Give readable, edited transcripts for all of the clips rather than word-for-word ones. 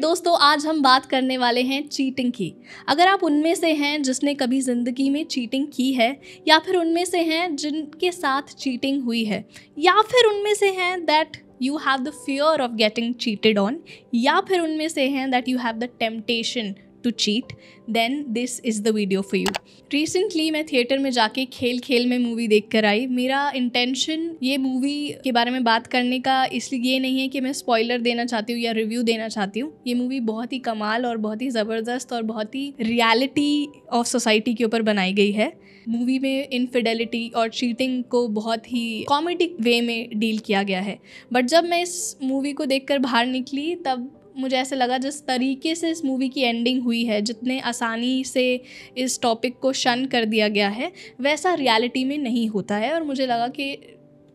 दोस्तों आज हम बात करने वाले हैं चीटिंग की। अगर आप उनमें से हैं जिसने कभी ज़िंदगी में चीटिंग की है, या फिर उनमें से हैं जिनके साथ चीटिंग हुई है, या फिर उनमें से हैं that you have the fear of getting cheated on, या फिर उनमें से हैं that you have the temptation to cheat, then this is the video for you. Recently मैं थिएटर में जाके खेल में मूवी देख कर आई। मेरा इंटेंशन ये मूवी के बारे में बात करने का इसलिए ये नहीं है कि मैं स्पॉइलर देना चाहती हूँ या रिव्यू देना चाहती हूँ। ये मूवी बहुत ही कमाल और बहुत ही ज़बरदस्त और बहुत ही रियलिटी ऑफ सोसाइटी के ऊपर बनाई गई है। मूवी में इनफिडेलिटी और चीटिंग को बहुत ही कॉमेडिक वे में डील किया गया है। बट जब मैं इस मूवी को देखकर बाहर निकली तब मुझे ऐसा लगा जिस तरीके से इस मूवी की एंडिंग हुई है, जितने आसानी से इस टॉपिक को शन कर दिया गया है, वैसा रियलिटी में नहीं होता है। और मुझे लगा कि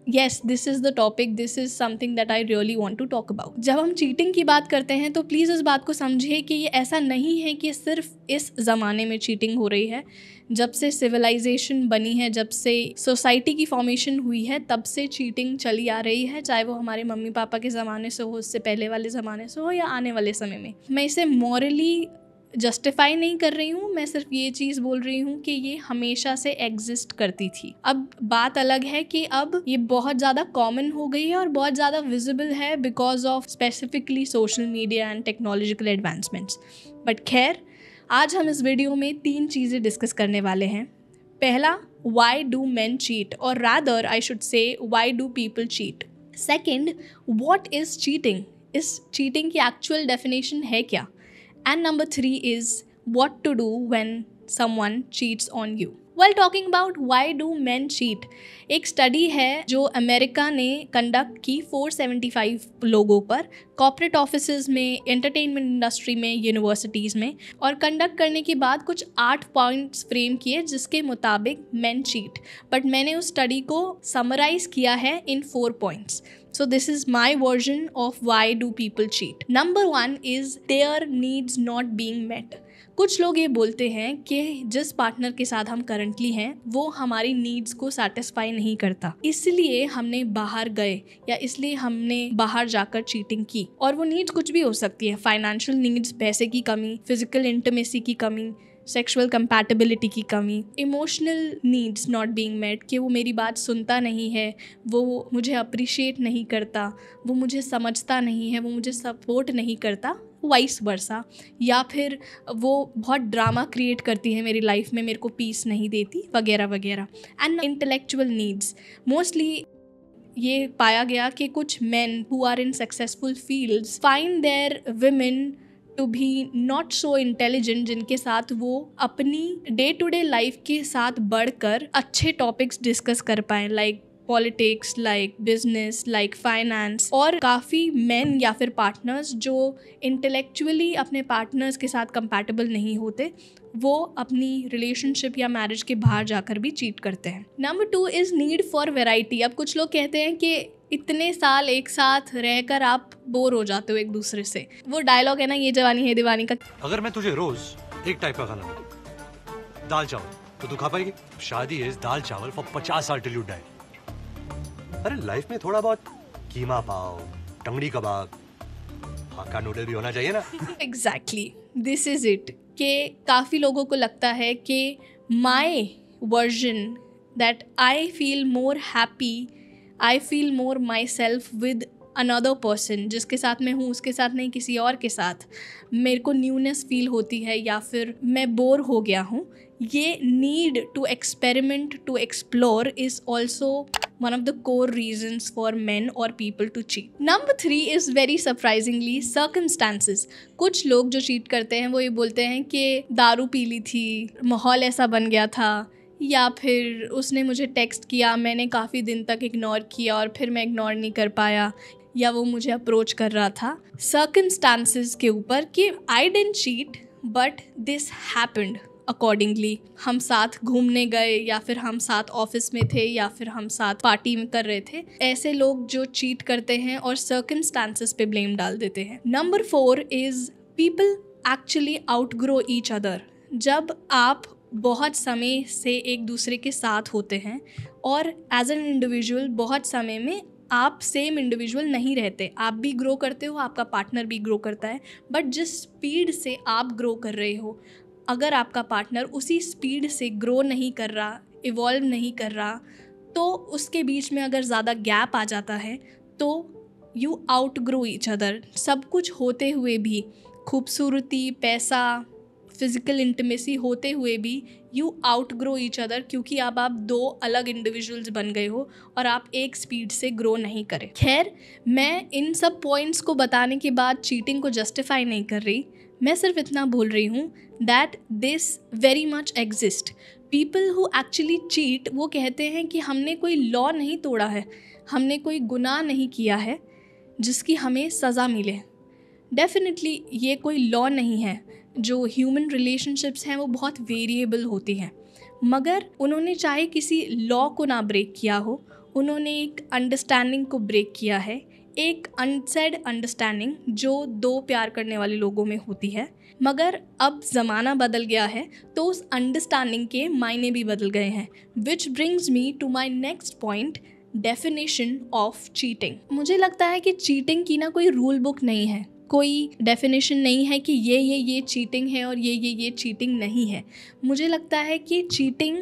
yes, this is the topic, this is something that I really want to talk about. जब हम चीटिंग की बात करते हैं तो प्लीज़ इस बात को समझिए कि ये ऐसा नहीं है कि सिर्फ इस ज़माने में चीटिंग हो रही है। जब से सिविलाइजेशन बनी है, जब से सोसाइटी की फॉर्मेशन हुई है, तब से चीटिंग चली आ रही है, चाहे वो हमारे मम्मी पापा के ज़माने से हो, उससे पहले वाले ज़माने से हो, या आने वाले समय में। मैं इसे मॉरली जस्टिफाई नहीं कर रही हूँ, मैं सिर्फ ये चीज़ बोल रही हूँ कि ये हमेशा से एग्जिस्ट करती थी। अब बात अलग है कि अब ये बहुत ज़्यादा कॉमन हो गई है और बहुत ज़्यादा विजिबल है because of specifically social media and technological advancements. But खैर, आज हम इस वीडियो में 3 चीज़ें डिस्कस करने वाले हैं। पहला, वाई डू मेन चीट, और rather I should say why do people cheat. Second, what is cheating, इस चीटिंग की एक्चुअल डेफिनेशन है क्या। And number 3 is what to do when someone cheats on you. While talking about why do men cheat, एक study है जो America ने conduct की 475 लोगों पर, कॉर्पोरेट ऑफिसेज में, एंटरटेनमेंट इंडस्ट्री में, यूनिवर्सिटीज़ में, और कंडक्ट करने के बाद कुछ 8 पॉइंट्स फ्रेम किए जिसके मुताबिक men cheat। बट मैंने उस स्टडी को समराइज किया है इन 4 points. So this is my version of why do people cheat. Number 1 is their needs not being met. कुछ लोग ये बोलते हैं कि जिस पार्टनर के साथ हम करंटली हैं वो हमारी नीड्स को सेटिस्फाई नहीं करता, इसलिए हमने बाहर गए या इसलिए हमने बाहर जाकर चीटिंग की। और वो नीड्स कुछ भी हो सकती है, फाइनेंशियल नीड्स, पैसे की कमी, फिजिकल इंटीमेसी की कमी, सेक्सुअल कंपैटिबिलिटी की कमी, emotional needs not being met, कि वो मेरी बात सुनता नहीं है, वो मुझे अप्रिशिएट नहीं करता, वो मुझे समझता नहीं है, वो मुझे सपोर्ट नहीं करता, वाइस वर्सा, या फिर वो बहुत ड्रामा क्रिएट करती है मेरी लाइफ में, मेरे को पीस नहीं देती, वगैरह वगैरह। एंड इंटेलेक्चुअल नीड्स, मोस्टली ये पाया गया कि कुछ men who are in successful fields find their women to be not so intelligent, जिनके साथ वो अपनी डे टू डे लाइफ के साथ बढ़कर अच्छे टॉपिक्स डिस्कस कर पाएँ, like politics, like business, like finance. और काफ़ी मेन या फिर पार्टनर्स जो इंटेलेक्चुअली अपने पार्टनर्स के साथ कंपैटिबल नहीं होते, वो अपनी रिलेशनशिप या मैरिज के बाहर जाकर भी चीट करते हैं। Number 2 is need for variety. अब कुछ लोग कहते हैं कि इतने साल एक साथ रहकर आप बोर हो जाते हो एक दूसरे से। वो डायलॉग है ना, ये जवानी है दीवानी का, अगर मैं तुझे रोज एक टाइप का खाना दूं, दाल चावल, तो तू खा पाएगी? शादी है दाल चावल फॉर 50 साल टिल यू डाई। अरे लाइफ में थोड़ा बहुत कीमा पाव, टंगड़ी कबाब, हाक्का नूडल भी होना चाहिए ना। Exactly, this is it. कि काफ़ी लोगों को लगता है कि my version that I feel more happy, I feel more my self with another person, जिसके साथ मैं हूँ उसके साथ नहीं, किसी और के साथ मेरे को न्यूनेस फील होती है या फिर मैं बोर हो गया हूँ। ये need to experiment, to explore is also one of the core reasons for men or people to cheat. Number 3 is very surprisingly circumstances. कुछ लोग जो चीट करते हैं वो ये बोलते हैं कि दारू पी ली थी, माहौल ऐसा बन गया था, या फिर उसने मुझे टेक्स्ट किया, मैंने काफ़ी दिन तक इग्नोर किया और फिर मैं इग्नोर नहीं कर पाया, या वो मुझे अप्रोच कर रहा था। सर्कमस्टांसेस के ऊपर कि I didn't cheat but this happened accordingly. हम साथ घूमने गए, या फिर हम साथ ऑफिस में थे, या फिर हम साथ पार्टी में कर रहे थे। ऐसे लोग जो चीट करते हैं और सर्कमस्टांसेस पे ब्लेम डाल देते हैं। Number 4 is people actually outgrow each other. जब आप बहुत समय से एक दूसरे के साथ होते हैं और एज एन इंडिविजुअल बहुत समय में आप सेम इंडिविजुअल नहीं रहते, आप भी ग्रो करते हो, आपका पार्टनर भी ग्रो करता है, बट जिस स्पीड से आप ग्रो कर रहे हो, अगर आपका पार्टनर उसी स्पीड से ग्रो नहीं कर रहा, इवॉल्व नहीं कर रहा, तो उसके बीच में अगर ज़्यादा गैप आ जाता है तो you out grow each other. सब कुछ होते हुए भी, खूबसूरती, पैसा, फिजिकल इंटीमेसी होते हुए भी you out grow each other, क्योंकि अब आप दो अलग इंडिविजुअल्स बन गए हो और आप एक स्पीड से ग्रो नहीं करें। खैर, मैं इन सब पॉइंट्स को बताने के बाद चीटिंग को जस्टिफाई नहीं कर रही, मैं सिर्फ इतना बोल रही हूँ that this very much exist. People who actually cheat वो कहते हैं कि हमने कोई लॉ नहीं तोड़ा है, हमने कोई गुनाह नहीं किया है जिसकी हमें सज़ा मिले। डेफिनेटली ये कोई लॉ नहीं है। जो ह्यूमन रिलेशनशिप्स हैं वो बहुत वेरिएबल होती हैं, मगर उन्होंने चाहे किसी लॉ को ना ब्रेक किया हो, उन्होंने एक अंडरस्टैंडिंग को ब्रेक किया है, एक अनसेड अंडरस्टैंडिंग जो दो प्यार करने वाले लोगों में होती है। मगर अब ज़माना बदल गया है तो उस अंडरस्टैंडिंग के मायने भी बदल गए हैं। Which brings me to my next point, definition of cheating. मुझे लगता है कि चीटिंग की ना कोई रूल बुक नहीं है, कोई डेफिनेशन नहीं है कि ये चीटिंग है और ये चीटिंग नहीं है। मुझे लगता है कि चीटिंग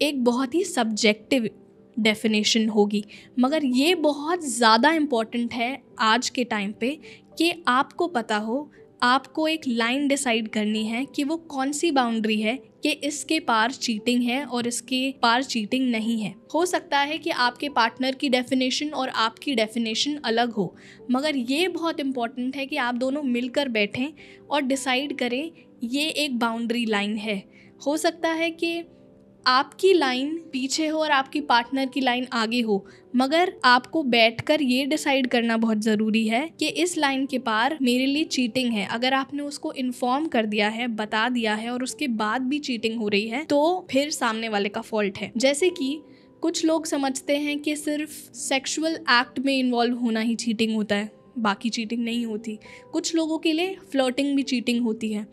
एक बहुत ही सब्जेक्टिव डेफिनेशन होगी, मगर ये बहुत ज़्यादा इम्पॉर्टेंट है आज के टाइम पे कि आपको पता हो, आपको एक लाइन डिसाइड करनी है कि वो कौन सी बाउंड्री है कि इसके पार चीटिंग है और इसके पार चीटिंग नहीं है। हो सकता है कि आपके पार्टनर की डेफिनेशन और आपकी डेफिनेशन अलग हो, मगर ये बहुत इम्पॉर्टेंट है कि आप दोनों मिलकर बैठें और डिसाइड करें ये एक बाउंड्री लाइन है। हो सकता है कि आपकी लाइन पीछे हो और आपकी पार्टनर की लाइन आगे हो, मगर आपको बैठकर ये डिसाइड करना बहुत ज़रूरी है कि इस लाइन के पार मेरे लिए चीटिंग है। अगर आपने उसको इन्फॉर्म कर दिया है, बता दिया है और उसके बाद भी चीटिंग हो रही है तो फिर सामने वाले का फॉल्ट है। जैसे कि कुछ लोग समझते हैं कि सिर्फ सेक्सुअल एक्ट में इन्वॉल्व होना ही चीटिंग होता है, बाकी चीटिंग नहीं होती। कुछ लोगों के लिए फ्लर्टिंग भी चीटिंग होती है।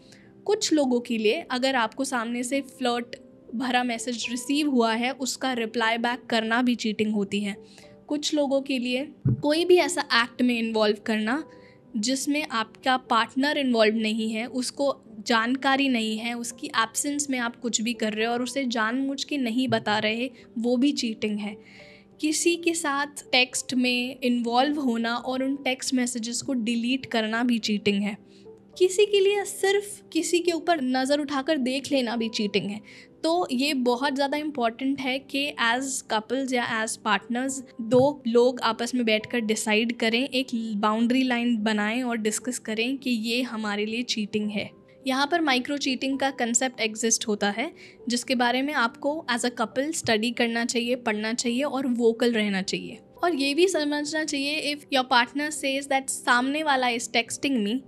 कुछ लोगों के लिए अगर आपको सामने से फ्लर्ट भरा मैसेज रिसीव हुआ है, उसका रिप्लाई बैक करना भी चीटिंग होती है। कुछ लोगों के लिए कोई भी ऐसा एक्ट में इन्वॉल्व करना जिसमें आपका पार्टनर इन्वॉल्व नहीं है, उसको जानकारी नहीं है, उसकी एब्सेंस में आप कुछ भी कर रहे हो और उसे जानबूझ के नहीं बता रहे, वो भी चीटिंग है। किसी के साथ टेक्स्ट में इन्वॉल्व होना और उन टेक्स्ट मैसेजेस को डिलीट करना भी चीटिंग है। किसी के लिए सिर्फ किसी के ऊपर नज़र उठाकर देख लेना भी चीटिंग है। तो ये बहुत ज़्यादा इम्पॉर्टेंट है कि एज कपल्स या एज पार्टनर्स दो लोग आपस में बैठकर डिसाइड करें, एक बाउंड्री लाइन बनाएं और डिस्कस करें कि ये हमारे लिए चीटिंग है। यहाँ पर माइक्रो चीटिंग का कंसेप्ट एग्जिस्ट होता है, जिसके बारे में आपको एज अ कपल स्टडी करना चाहिए, पढ़ना चाहिए और वोकल रहना चाहिए। और ये भी समझना चाहिए, if your partner says that सामने वाला इज़ टेक्सटिंग मी,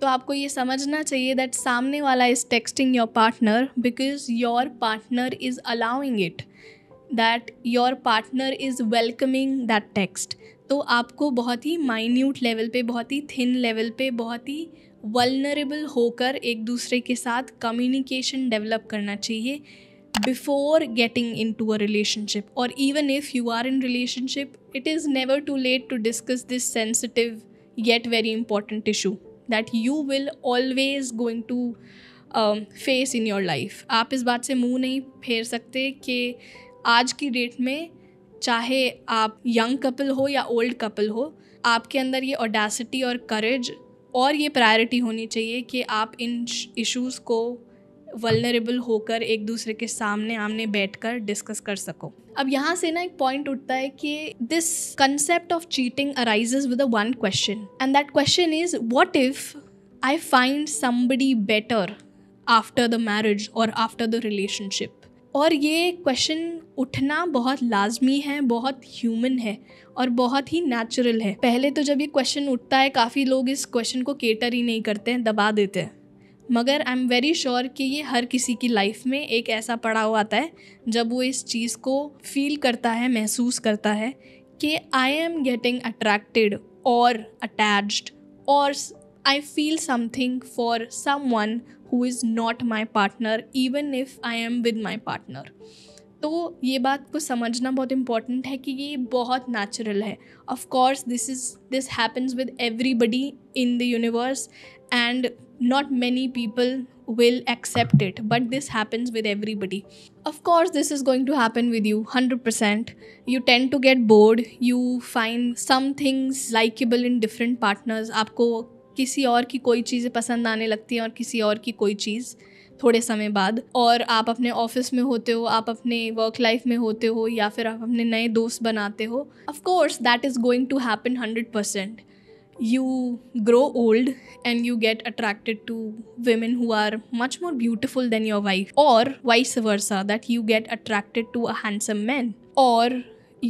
तो आपको ये समझना चाहिए दैट सामने वाला is texting your partner because your partner is allowing it, that your partner is welcoming that text. तो आपको बहुत ही माइन्यूट लेवल पे, बहुत ही थिन लेवल पे, बहुत ही वल्नरेबल होकर एक दूसरे के साथ कम्युनिकेशन डेवलप करना चाहिए before getting into a relationship. और even if you are in relationship, it is never too late to discuss this sensitive yet very important issue that you will always going to face in your life। आप इस बात से मुंह नहीं फेर सकते कि आज की डेट में चाहे आप यंग कपल हो या ओल्ड कपल हो, आपके अंदर ये ऑडेसिटी और करेज और ये प्रायोरिटी होनी चाहिए कि आप इन इश्यूज़ को वल्नरेबल होकर एक दूसरे के सामने आमने बैठकर डिस्कस कर सको। अब यहाँ से ना एक पॉइंट उठता है कि this concept of cheating arises with a one question, and that question is what if I find somebody better after the marriage और आफ्टर द रिलेशनशिप। और ये क्वेश्चन उठना बहुत लाजमी है, बहुत ह्यूमन है और बहुत ही नेचुरल है। पहले तो जब ये क्वेश्चन उठता है, काफ़ी लोग इस क्वेश्चन को केटर ही नहीं करते हैं, दबा देते हैं। मगर आई एम वेरी श्योर कि ये हर किसी की लाइफ में एक ऐसा पड़ाव आता है जब वो इस चीज़ को फील करता है, महसूस करता है कि आई एम गेटिंग अट्रैक्टेड और अटैच्ड और I feel something for someone who is not my partner even if I am with my partner। तो ये बात को समझना बहुत इम्पॉर्टेंट है कि ये बहुत नेचुरल है. Of course this happens with everybody in the universe and not many people will accept it, but this happens with everybody. Of course this is going to happen with you 100%. You tend to get bored, you find some things likable in different partners. आपको किसी और की कोई चीज़ें पसंद आने लगती हैं और किसी और की कोई चीज़ थोड़े समय बाद, और आप अपने ऑफिस में होते हो, आप अपने वर्क लाइफ में होते हो, या फिर आप अपने नए दोस्त बनाते हो. Of course that is going to happen 100%. You grow old and you get attracted to women who are much more beautiful than your wife, or vice versa, that you get attracted to a handsome man, or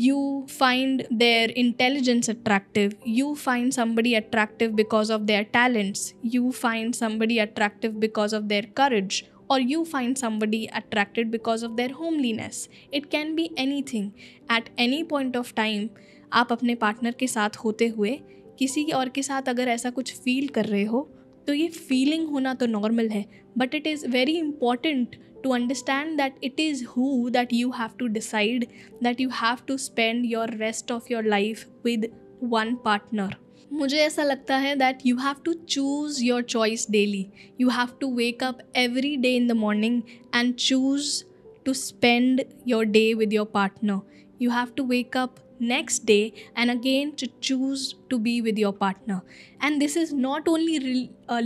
you find their intelligence attractive, you find somebody attractive because of their talents, you find somebody attractive because of their courage, or you find somebody attracted because of their homeliness. It can be anything. At any point of time आप अपने partner के साथ होते हुए किसी और के साथ अगर ऐसा कुछ फील कर रहे हो तो ये फीलिंग होना तो नॉर्मल है, but it is very important to understand that it is who that you have to decide that you have to spend your rest of your life with one partner. मुझे ऐसा लगता है that you have to choose your choice daily. You have to wake up every day in the morning and choose to spend your day with your partner. You have to wake up next day and again to choose to be with your partner. And this is not only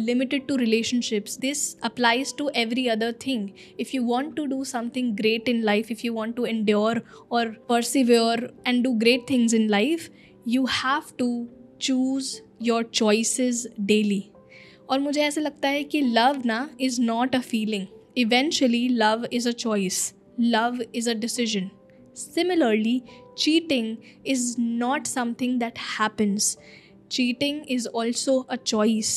limited to relationships. This applies to every other thing. If you want to do something great in life, if you want to endure or persevere and do great things in life, you have to choose your choices daily. और मुझे ऐसा लगता है कि love ना is not a feeling. Eventually love is a choice. Love is a decision. Similarly, cheating is not something that happens. Cheating is also a choice.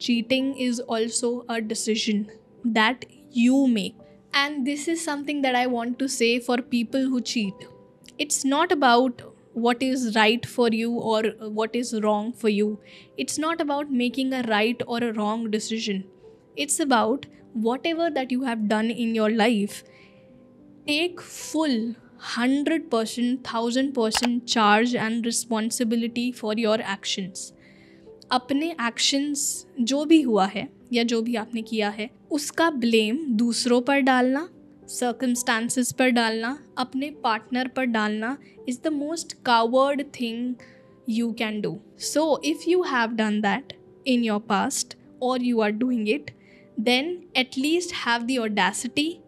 Cheating is also a decision that you make. And this is something that I want to say for people who cheat. It's not about what is right for you or what is wrong for you. It's not about making a right or a wrong decision. It's about whatever that you have done in your life. Take full 100%, 1000% charge and responsibility for your actions. अपने actions जो भी हुआ है या जो भी आपने किया है उसका blame दूसरों पर डालना, circumstances पर डालना, अपने partner पर डालना is the most coward thing you can do. So if you have done that in your past or you are doing it, then at least have the audacity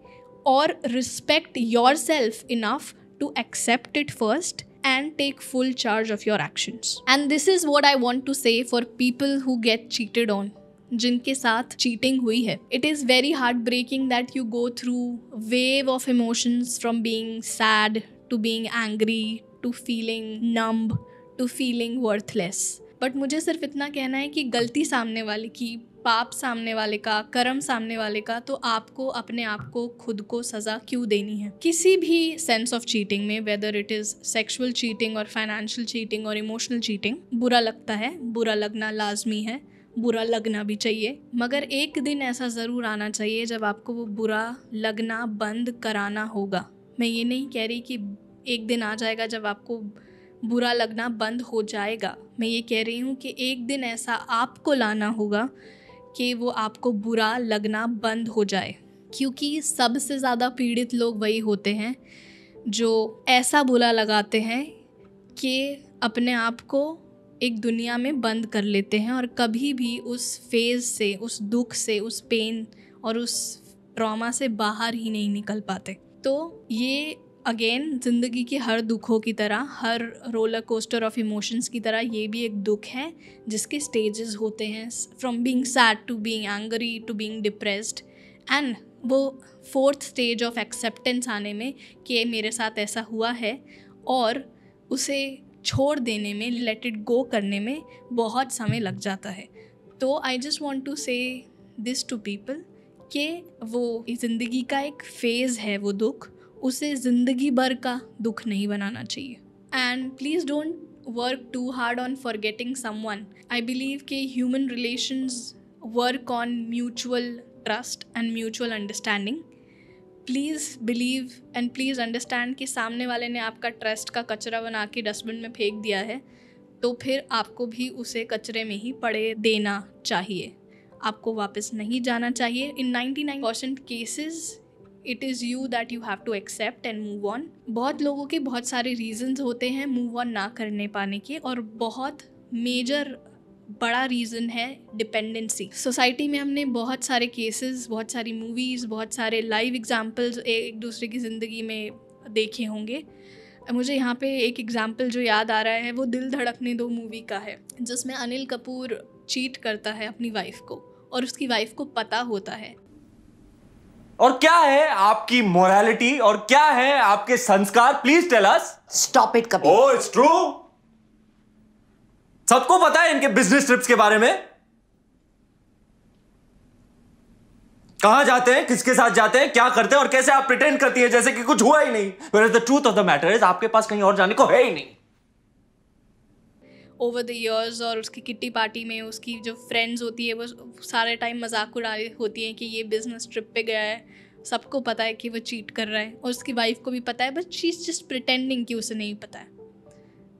or respect yourself enough to accept it first and take full charge of your actions. And this is what I want to say for people who get cheated on, जिनके साथ cheating हुई है. It is very heartbreaking that you go through wave of emotions from being sad to being angry to feeling numb to feeling worthless. But मुझे सिर्फ इतना कहना है कि गलती सामने वाले की, पाप सामने वाले का, कर्म सामने वाले का, तो आपको अपने आप को खुद को सज़ा क्यों देनी है. किसी भी सेंस ऑफ चीटिंग में, whether it is sexual cheating और फाइनेंशियल चीटिंग और इमोशनल चीटिंग, बुरा लगता है, बुरा लगना लाजमी है, बुरा लगना भी चाहिए, मगर एक दिन ऐसा ज़रूर आना चाहिए जब आपको वो बुरा लगना बंद कराना होगा. मैं ये नहीं कह रही कि एक दिन आ जाएगा जब आपको बुरा लगना बंद हो जाएगा. मैं ये कह रही हूँ कि एक दिन ऐसा आपको लाना होगा कि वो आपको बुरा लगना बंद हो जाए. क्योंकि सबसे ज़्यादा पीड़ित लोग वही होते हैं जो ऐसा बुरा लगाते हैं कि अपने आप को एक दुनिया में बंद कर लेते हैं और कभी भी उस फेज़ से, उस दुख से, उस पेन और उस ट्रॉमा से बाहर ही नहीं निकल पाते. तो ये अगेन ज़िंदगी के हर दुखों की तरह, हर रोलर कोस्टर ऑफ इमोशंस की तरह ये भी एक दुख है जिसके स्टेजेस होते हैं, from being sad to being angry to being depressed, and वो 4th स्टेज ऑफ एक्सेप्टेंस आने में कि मेरे साथ ऐसा हुआ है और उसे छोड़ देने में, लेट इट गो करने में बहुत समय लग जाता है. तो आई जस्ट वॉन्ट टू से दिस टू पीपल कि वो ज़िंदगी का एक फ़ेज़ है, वो दुख, उसे ज़िंदगी भर का दुख नहीं बनाना चाहिए. And please don't work too hard on forgetting someone. I believe कि human relations work on mutual trust and mutual understanding. Please believe and please understand कि सामने वाले ने आपका ट्रस्ट का कचरा बना के डस्टबिन में फेंक दिया है, तो फिर आपको भी उसे कचरे में ही पड़े देना चाहिए, आपको वापस नहीं जाना चाहिए. In 99% cases it is you that you have to accept and move on. बहुत लोगों के बहुत सारे रीजंस होते हैं मूव ऑन ना करने पाने के, और बहुत मेजर बड़ा रीज़न है डिपेंडेंसी. सोसाइटी में हमने बहुत सारे केसेस, बहुत सारी मूवीज़, बहुत सारे लाइव एग्जाम्पल्स एक दूसरे की ज़िंदगी में देखे होंगे. मुझे यहाँ पे एक एग्जाम्पल जो याद आ रहा है वो दिल धड़कने दो मूवी का है, जिसमें अनिल कपूर चीट करता है अपनी वाइफ को और उसकी वाइफ को पता होता है. और क्या है आपकी मोरालिटी और क्या है आपके संस्कार? Please tell us. Stop it Kapil. Oh it's true. सबको पता है इनके बिजनेस ट्रिप्स के बारे में. कहां जाते हैं, किसके साथ जाते हैं, क्या करते हैं और कैसे आप प्रिटेंड करती है जैसे कि कुछ हुआ ही नहीं. Whereas the truth of the matter is आपके पास कहीं और जाने को है ही नहीं. ओवर द ईयर्स और उसकी किट्टी पार्टी में उसकी जो फ्रेंड्स होती है वो सारे टाइम मजाक उड़ा रही होती हैं कि ये बिजनेस ट्रिप पे गया है. सबको पता है कि वो चीट कर रहा है और उसकी वाइफ को भी पता है, but she is just pretending कि उसे नहीं पता है.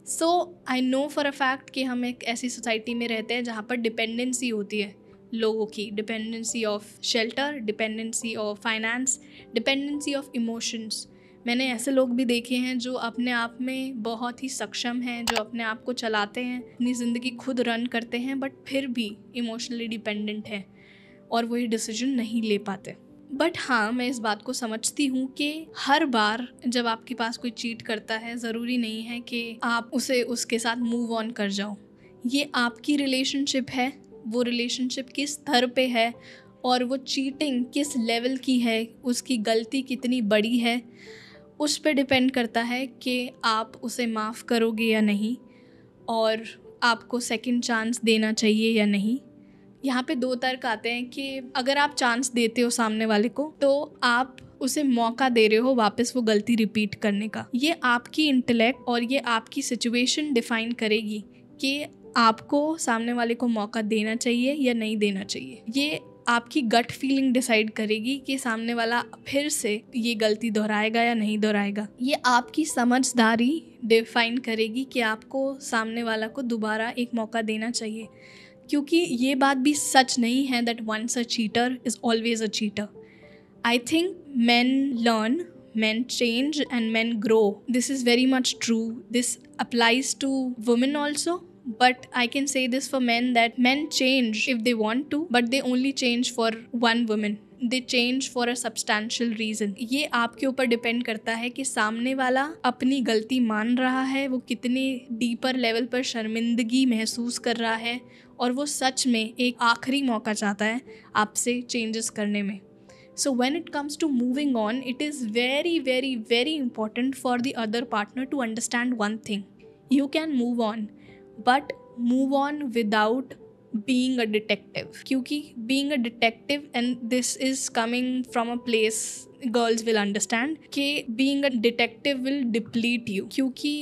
So I know for a fact कि हम एक ऐसी सोसाइटी में रहते हैं जहाँ पर डिपेंडेंसी होती है लोगों की. Dependency of shelter, dependency of finance, dependency of emotions. मैंने ऐसे लोग भी देखे हैं जो अपने आप में बहुत ही सक्षम हैं, जो अपने आप को चलाते हैं, अपनी ज़िंदगी खुद रन करते हैं, बट फिर भी इमोशनली डिपेंडेंट हैं और वो ये डिसीजन नहीं ले पाते. बट हाँ, मैं इस बात को समझती हूँ कि हर बार जब आपके पास कोई चीट करता है, ज़रूरी नहीं है कि आप उसके साथ मूव ऑन कर जाओ. ये आपकी रिलेशनशिप है, वो रिलेशनशिप किस स्तर पे है और वो चीटिंग किस लेवल की है, उसकी गलती कितनी बड़ी है, उस पर डिपेंड करता है कि आप उसे माफ़ करोगे या नहीं और आपको सेकंड चांस देना चाहिए या नहीं. यहाँ पे दो तर्क आते हैं कि अगर आप चांस देते हो सामने वाले को तो आप उसे मौका दे रहे हो वापस वो गलती रिपीट करने का. ये आपकी इंटेलेक्ट और ये आपकी सिचुएशन डिफ़ाइन करेगी कि आपको सामने वाले को मौका देना चाहिए या नहीं देना चाहिए. ये आपकी गट फीलिंग डिसाइड करेगी कि सामने वाला फिर से ये गलती दोहराएगा या नहीं दोहराएगा. ये आपकी समझदारी डिफाइन करेगी कि आपको सामने वाला को दोबारा एक मौका देना चाहिए. क्योंकि ये बात भी सच नहीं है that once a cheater is always a cheater. I think men learn, men change and men grow. This is very much true. This applies to women also. But I can say this for men that men change if they want to, but they only change for one woman. They change for a substantial reason. ये आपके ऊपर depend करता है कि सामने वाला अपनी गलती मान रहा है, वो कितने डीपर लेवल पर शर्मिंदगी महसूस कर रहा है और वो सच में एक आखिरी मौका चाहता है आपसे चेंजेस करने में. So when it comes to moving on, it is very, very, very important for the other partner to understand one thing. You can move on, but move on without being a detective. क्योंकि being a detective, and this is coming from a place girls will understand, कि being a detective will deplete you. क्योंकि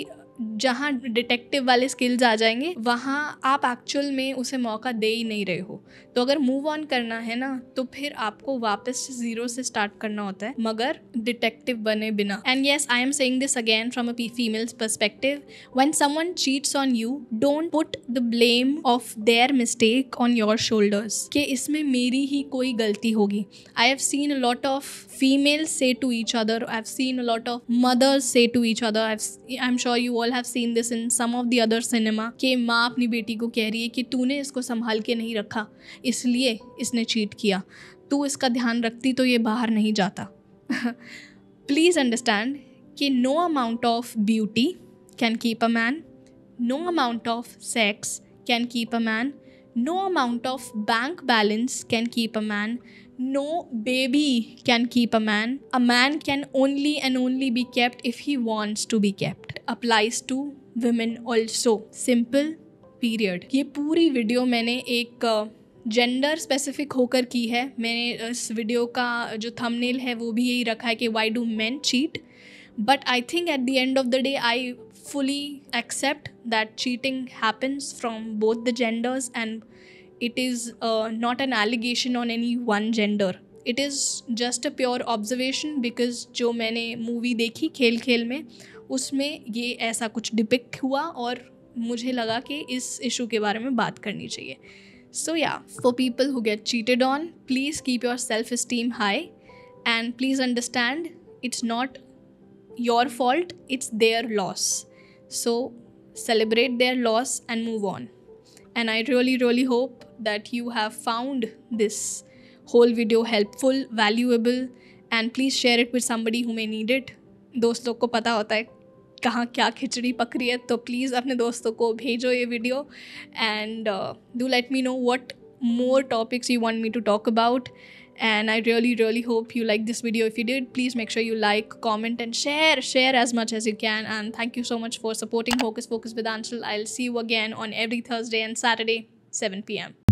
जहाँ detective वाले skills आ जाएंगे वहाँ आप actual में उसे मौका दे ही नहीं रहे हो. तो अगर मूव ऑन करना है ना तो फिर आपको वापस ज़ीरो से स्टार्ट करना होता है, मगर डिटेक्टिव बने बिना. And yes, I am saying this again from a females perspective. When someone cheats on you, don't put the blame of their mistake on your shoulders कि इसमें मेरी ही कोई गलती होगी. I have seen a lot of females say to each other, I've seen a lot of mothers say to each other, I'm sure you all have seen this in some of the other cinema, कि माँ अपनी बेटी को कह रही है कि तूने इसको संभाल के नहीं रखा इसलिए इसने चीट किया, तू इसका ध्यान रखती तो ये बाहर नहीं जाता. प्लीज़ अंडरस्टैंड कि no amount of beauty can keep a man, no amount of sex can keep a man, no amount of bank balance can keep a man, no baby can keep a man. A man can only and only be kept if he wants to be kept. Applies to women also. Simple. Period. ये पूरी video मैंने एक gender specific होकर की है. मैंने इस video का जो थंबनेल है वो भी यही रखा है कि why do men cheat. But I think at the end of the day I fully accept that cheating happens from both the genders and it is not an allegation on any one gender. It is just a pure observation, because जो मैंने movie देखी खेल खेल में, उसमें ये ऐसा कुछ डिपिक्ट हुआ और मुझे लगा कि इस इशू के बारे में बात करनी चाहिए. So yeah, for people who get cheated on, please keep your self-esteem high and please understand it's not your fault, it's their loss. So celebrate their loss and move on. And I really hope that you have found this whole video helpful, valuable, and please share it with somebody who may need it. दोस्त लोग को पता होता है कहाँ क्या खिचड़ी पक रही है, तो प्लीज़ अपने दोस्तों को भेजो ये video. And do let me know what more topics you want me to talk about. And I really hope you like this video. If you did, please make sure you like, comment and share as much as you can. And thank you so much for supporting Hocus Pocus with Anshul. I'll see you again on every Thursday and Saturday 7 p.m.